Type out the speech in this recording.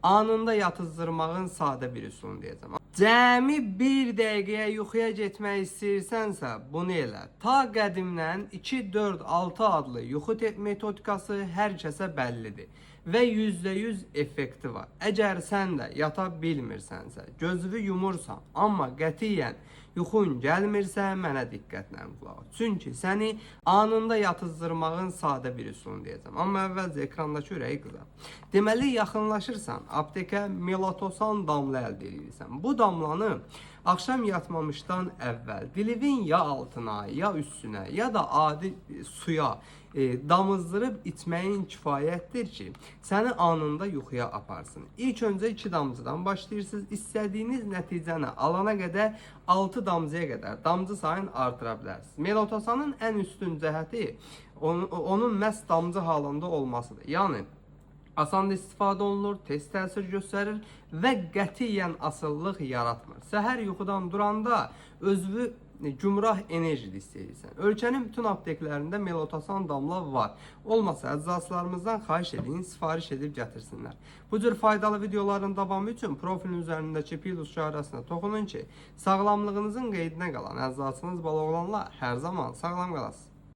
anında yatızdırmağın sadə bir üsulunu deyəcəm. Cəmi 1 dəqiqəyə yuxuya getmək istəyirsənsə, bunu elə. Ta qədimdən 2, 4, 6 adlı yuxu metodikası hər kəsə bəllidir və %100 effekti var. Əgər sən də yata bilmirsənsə, gözünü yumursan, amma qətiyyən yuxun gəlmirsə, mənə diqqətlə qulaq as. Çünki səni anında yatızdırmağın sadə bir üsulunu deyəcəm. Amma əvvəlcə ekrandakı ürəyi qıza. Deməli, yaxınlaşırsan, aptekə melatosan damla əldə edirsən. Bu damlanı akşam yatmamışdan əvvəl dilivin ya altına, ya üstünə, ya da adi suya damızdırıb içməyin kifayətdir ki, səni anında yuxuya aparsın. İlk öncə 2 damcıdan başlayırsınız. İstədiyiniz nəticəni alana qədər 6 damcıya qədər damcı sayını artıra bilərsiniz. Melatosanın ən üstün cəhəti onun məhz damcı halında olmasıdır. Yəni asan istifadə olunur, tez təsir göstərir və qətiyyən asıllıq yaratmır. Səhər yuxudan duranda özünü gümrah enerji istəyirsən. Ölkənin bütün apteklərində melatosan damla var. Olmasa əczaçılarımızdan xahiş edin, sifariş edib gətirsinlər. Bu cür faydalı videoların davamı üçün profilin üzərindəki plus işarəsinə toxunun ki, sağlamlığınızın qeydinə qalan əczaçınız Balaoğlanla hər zaman sağlam qalasınız.